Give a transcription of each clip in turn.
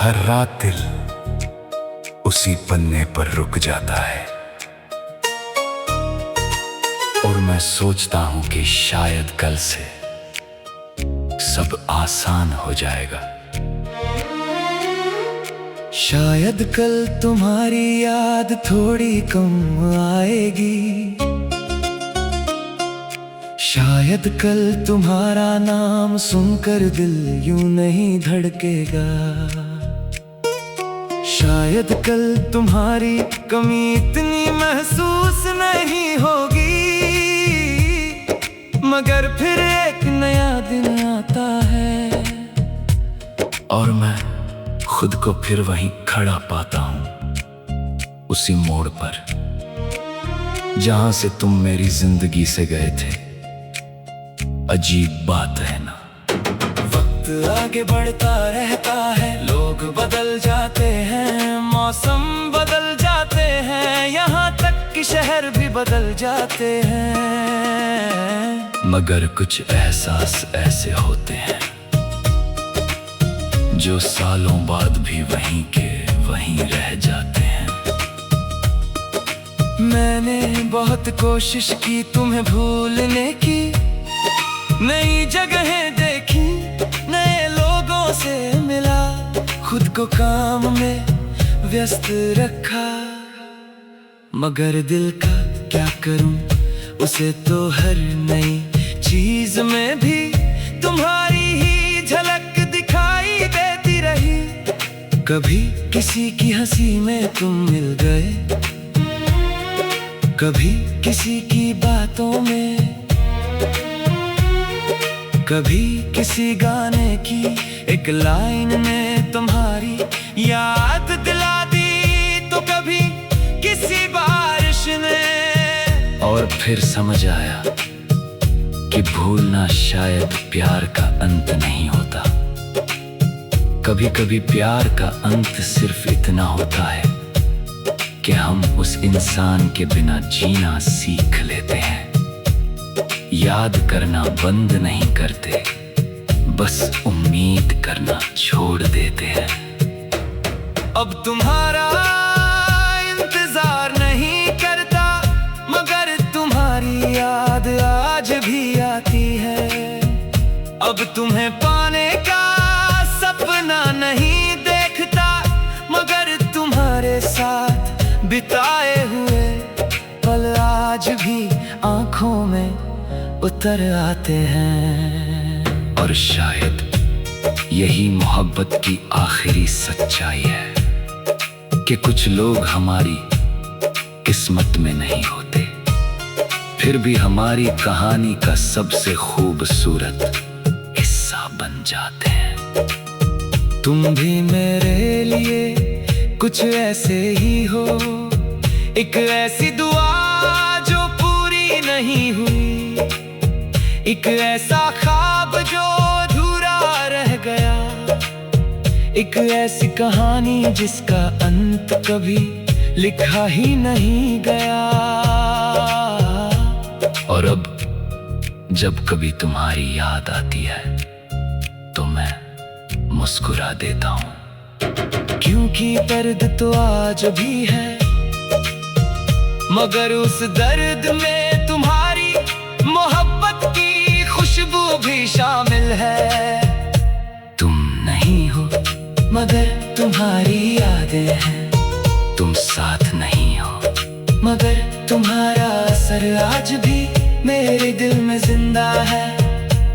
हर रात दिल उसी पन्ने पर रुक जाता है और मैं सोचता हूं कि शायद कल से सब आसान हो जाएगा। शायद कल तुम्हारी याद थोड़ी कम आएगी, शायद कल तुम्हारा नाम सुनकर दिल यूं नहीं धड़केगा, शायद कल तुम्हारी कमी इतनी महसूस नहीं होगी, मगर फिर एक नया दिन आता है और मैं खुद को फिर वहीं खड़ा पाता हूं, उसी मोड़ पर जहां से तुम मेरी जिंदगी से गए थे। अजीब बात है ना, वक्त आगे बढ़ता रहता है, लोग बदल जाते हैं, मौसम बदल जाते हैं, यहाँ तक कि शहर भी बदल जाते हैं, मगर कुछ एहसास ऐसे होते हैं जो सालों बाद भी वहीं के वहीं रह जाते हैं। मैंने बहुत कोशिश की तुम्हें भूलने की, नई जगहें देखी, नए लोगों से मिला, खुद को काम में व्यस्त रखा, मगर दिल का क्या करूं, उसे तो हर नई चीज में भी तुम्हारी ही झलक दिखाई देती रही। कभी किसी की हंसी में तुम मिल गए, कभी किसी की बातों में, कभी किसी गाने की एक लाइन ने तुम्हारी याद दिला दी, तो कभी किसी बारिश ने। और फिर समझ आया कि भूलना शायद प्यार का अंत नहीं होता, कभी कभी प्यार का अंत सिर्फ इतना होता है कि हम उस इंसान के बिना जीना सीख लेते हैं। याद करना बंद नहीं करते, बस उम्मीद करना छोड़ देते हैं। अब तुम्हारा इंतजार नहीं करता, मगर तुम्हारी याद आज भी आती है। अब तुम्हें पाने का सपना नहीं देखता, मगर तुम्हारे साथ बिताए हुए पल आज भी आंखों में उतर आते हैं। और शायद यही मोहब्बत की आखिरी सच्चाई है कि कुछ लोग हमारी किस्मत में नहीं होते, फिर भी हमारी कहानी का सबसे खूबसूरत हिस्सा बन जाते हैं। तुम भी मेरे लिए कुछ ऐसे ही हो, एक ऐसी दुआ जो पूरी नहीं हुई, एक ऐसा ख्वाब जो अधूरा रह गया, एक ऐसी कहानी जिसका अंत कभी लिखा ही नहीं गया। और अब जब कभी तुम्हारी याद आती है तो मैं मुस्कुरा देता हूँ, क्योंकि दर्द तो आज भी है, मगर उस दर्द में तुम्हारी मोहब्बत की खुशबू भी शामिल है। तुम नहीं हो मगर तुम्हारी यादें हैं, तुम साथ नहीं हो मगर तुम्हारा असर आज भी मेरे दिल में जिंदा है।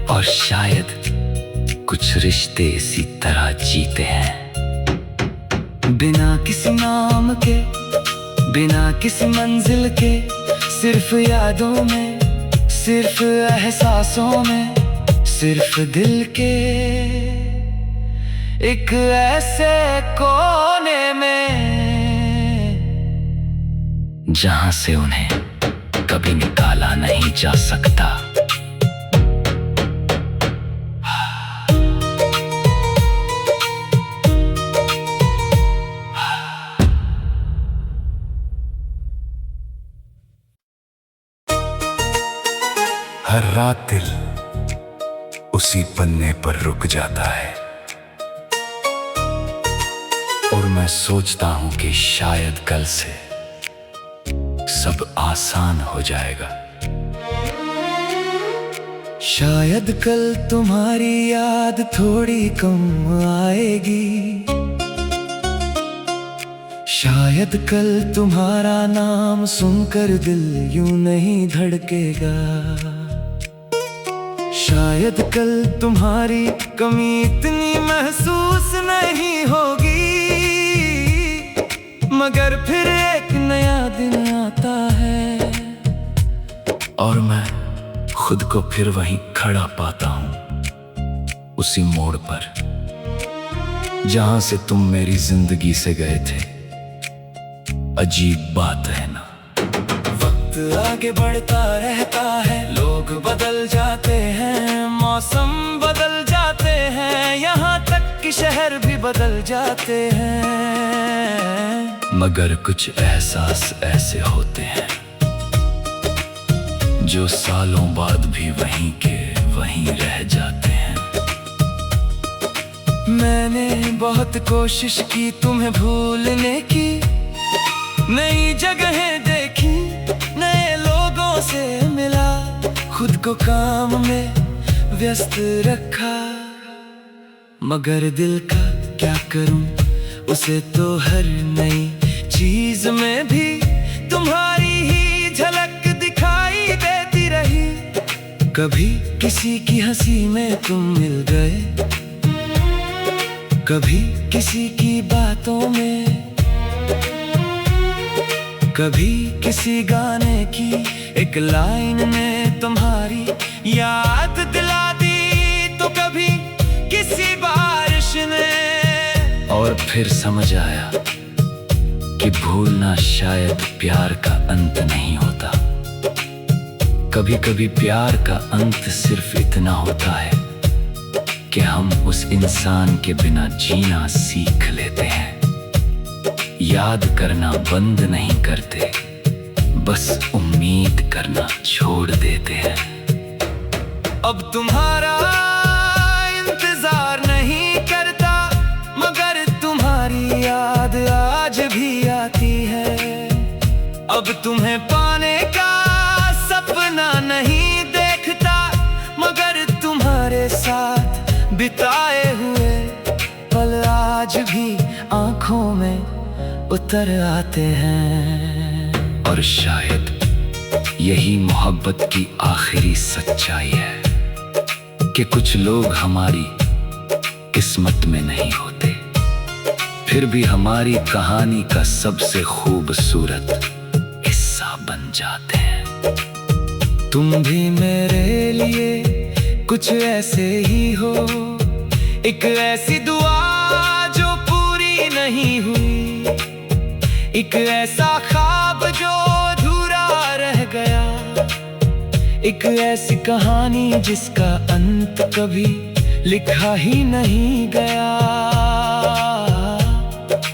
और शायद कुछ रिश्ते इसी तरह जीते हैं, बिना किसी नाम के, बिना किसी मंजिल के, सिर्फ यादों में, सिर्फ एहसासों में, सिर्फ दिल के एक ऐसे कोने में जहां से उन्हें कभी निकाला नहीं जा सकता। हर रात दिल उसी पन्ने पर रुक जाता है और मैं सोचता हूँ कि शायद कल से सब आसान हो जाएगा। शायद कल तुम्हारी याद थोड़ी कम आएगी, शायद कल तुम्हारा नाम सुनकर दिल यूं नहीं धड़केगा, शायद कल तुम्हारी कमी इतनी महसूस नहीं होगी, मगर फिर एक नया दिन आता है और मैं खुद को फिर वहीं खड़ा पाता हूं, उसी मोड़ पर जहां से तुम मेरी जिंदगी से गए थे। अजीब बात है ना, वक्त आगे बढ़ता रहता है, लोग बदल जाते हैं, मौसम बदल जाते हैं, यहाँ तक कि शहर भी बदल जाते हैं, मगर कुछ एहसास ऐसे होते हैं जो सालों बाद भी वहीं के वहीं रह जाते हैं। मैंने बहुत कोशिश की तुम्हें भूलने की, नई जगहें देखी, नए लोगों से मिला, खुद को काम में व्यस्त रखा, मगर दिल का क्या करूं, उसे तो हर नई चीज में भी तुम्हारी ही झलक दिखाई देती रही। कभी किसी की हंसी में तुम मिल गए, कभी किसी की बातों में, कभी किसी गाने की एक लाइन ने तुम्हारी याद दिला दी, तो कभी किसी बारिश ने। और फिर समझ आया कि भूलना शायद प्यार का अंत नहीं होता, कभी कभी प्यार का अंत सिर्फ इतना होता है कि हम उस इंसान के बिना जीना सीख लेते हैं। याद करना बंद नहीं करते, बस उम्मीद करना छोड़ देते हैं। अब तुम्हारा इंतजार नहीं करता, मगर तुम्हारी याद आज भी आती है। अब तुम्हें पाने का सपना नहीं देखता, मगर तुम्हारे साथ बिताए हुए पल आज भी आंखों में उतर आते हैं। और शायद यही मोहब्बत की आखिरी सच्चाई है कि कुछ लोग हमारी किस्मत में नहीं होते, फिर भी हमारी कहानी का सबसे खूबसूरत हिस्सा बन जाते हैं। तुम भी मेरे लिए कुछ ऐसे ही हो, एक ऐसी दुआ जो पूरी नहीं हुई, एक ऐसा ख्वाब जो अधूरा रह गया, एक ऐसी कहानी जिसका अंत कभी लिखा ही नहीं गया।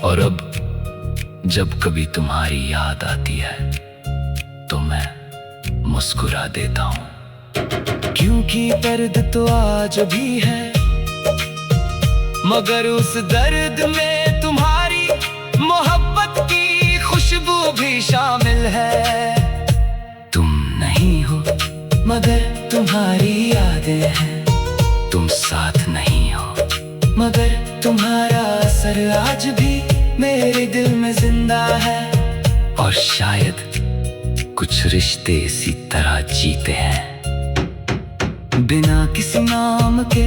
और अब जब कभी तुम्हारी याद आती है तो मैं मुस्कुरा देता हूँ, क्योंकि दर्द तो आज भी है, मगर उस दर्द में तुम्हारी मोहब्बत की खुशबू भी शामिल है। तुम नहीं हो मगर तुम्हारी यादें हैं, तुम साथ नहीं हो मगर तुम्हारा असर आज भी मेरे दिल में जिंदा है। और शायद कुछ रिश्ते इसी तरह जीते हैं, बिना किसी नाम के,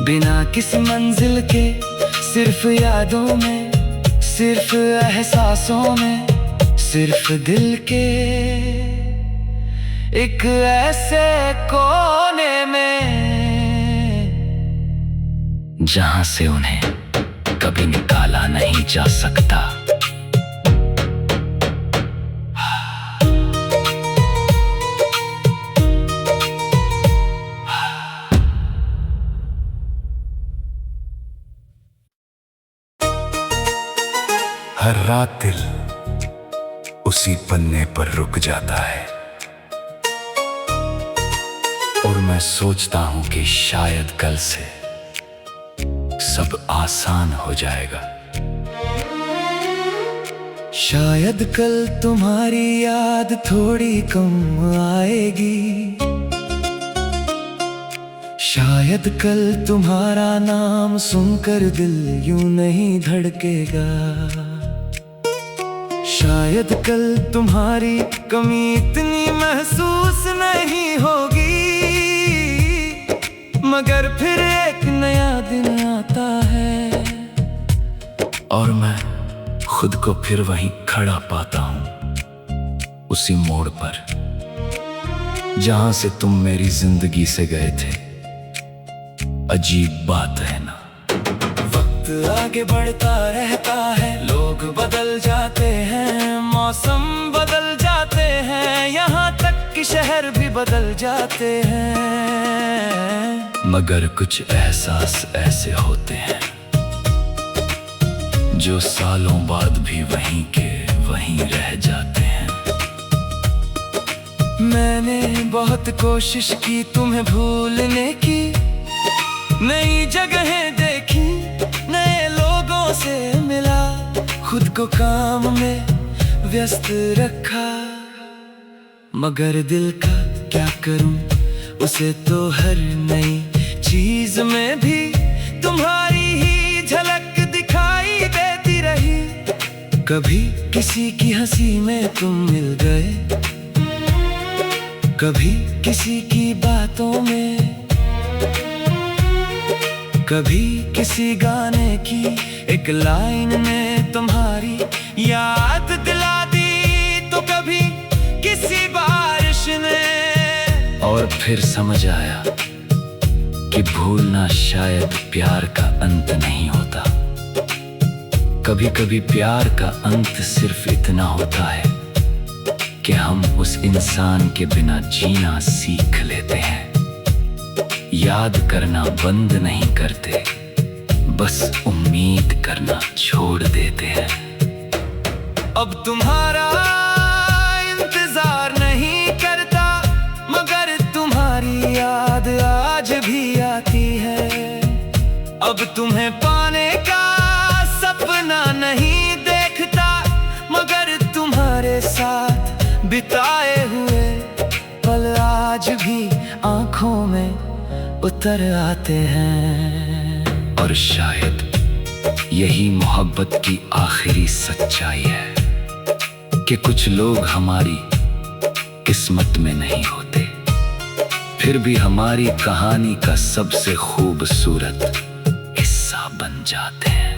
बिना किसी मंजिल के, सिर्फ यादों में, सिर्फ एहसासों में, सिर्फ दिल के एक ऐसे कोने में जहां से उन्हें कभी निकाला नहीं जा सकता। हर रात दिल उसी पन्ने पर रुक जाता है और मैं सोचता हूं कि शायद कल से सब आसान हो जाएगा। शायद कल तुम्हारी याद थोड़ी कम आएगी, शायद कल तुम्हारा नाम सुनकर दिल यूं नहीं धड़केगा, शायद कल तुम्हारी कमी इतनी महसूस नहीं होगी, मगर फिर एक नया दिन आता है और मैं खुद को फिर वहीं खड़ा पाता हूं, उसी मोड़ पर जहां से तुम मेरी जिंदगी से गए थे। अजीब बात है ना, वक्त आगे बढ़ता रहता है, लोग बदल जाते हैं, मौसम बदल जाते हैं, यहाँ तक कि शहर भी बदल जाते हैं, मगर कुछ एहसास ऐसे होते हैं जो सालों बाद भी वहीं के वहीं रह जाते हैं। मैंने बहुत कोशिश की तुम्हें भूलने की, नई जगहें देखी, नए लोगों से मिला, खुद को काम में व्यस्त रखा, मगर दिल का क्या करूं, उसे तो हर नई चीज में भी तुम्हारी ही झलक दिखाई देती रही। कभी किसी की हंसी में तुम मिल गए, कभी किसी की बातों में, कभी किसी गाने की एक लाइन ने तुम्हारी याद दिला दी, तो कभी किसी बारिश ने। और फिर समझ आया कि भूलना शायद प्यार का अंत नहीं होता, कभी कभी प्यार का अंत सिर्फ इतना होता है कि हम उस इंसान के बिना जीना सीख लेते हैं, याद करना बंद नहीं करते, बस उम्मीद करना छोड़ देते हैं। अब तुम्हारा इंतजार नहीं करता, मगर तुम्हारी याद आज भी आती है। अब तुम्हें पाने का सपना नहीं देखता, मगर तुम्हारे साथ बिताए हुए पल आज भी आंखों में उतर आते हैं। और शायद यही मोहब्बत की आखिरी सच्चाई है कि कुछ लोग हमारी किस्मत में नहीं होते, फिर भी हमारी कहानी का सबसे खूबसूरत हिस्सा बन जाते हैं।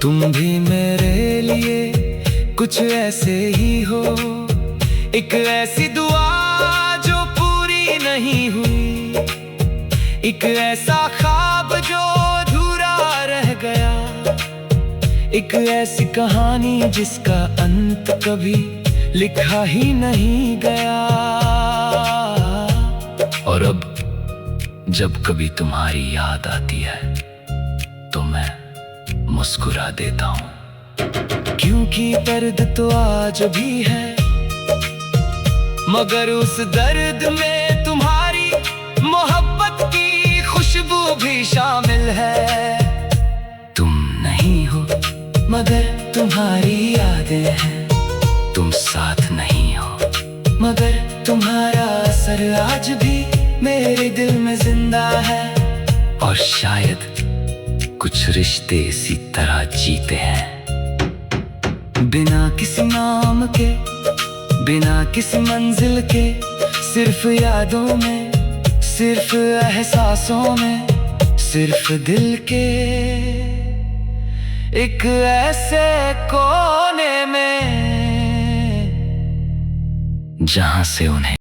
तुम भी मेरे लिए कुछ ऐसे ही हो, एक ऐसी दुआ जो पूरी नहीं हुई, एक ऐसा ख्वाब जो अधूरा रह गया, एक ऐसी कहानी जिसका अंत कभी लिखा ही नहीं गया। और अब जब कभी तुम्हारी याद आती है तो मैं मुस्कुरा देता हूँ, क्योंकि दर्द तो आज भी है, मगर उस दर्द में तुम्हारी मोहब्बत की खुशबू भी शामिल है। तुम नहीं हो मगर तुम्हारी यादें हैं, तुम साथ नहीं हो मगर तुम्हारा असर आज भी मेरे दिल में जिंदा है। और शायद कुछ रिश्ते इसी तरह जीते हैं, बिना किसी नाम के, बिना किसी मंजिल के, सिर्फ यादों में, सिर्फ एहसासों में, सिर्फ दिल के एक ऐसे कोने में जहां से उन्हें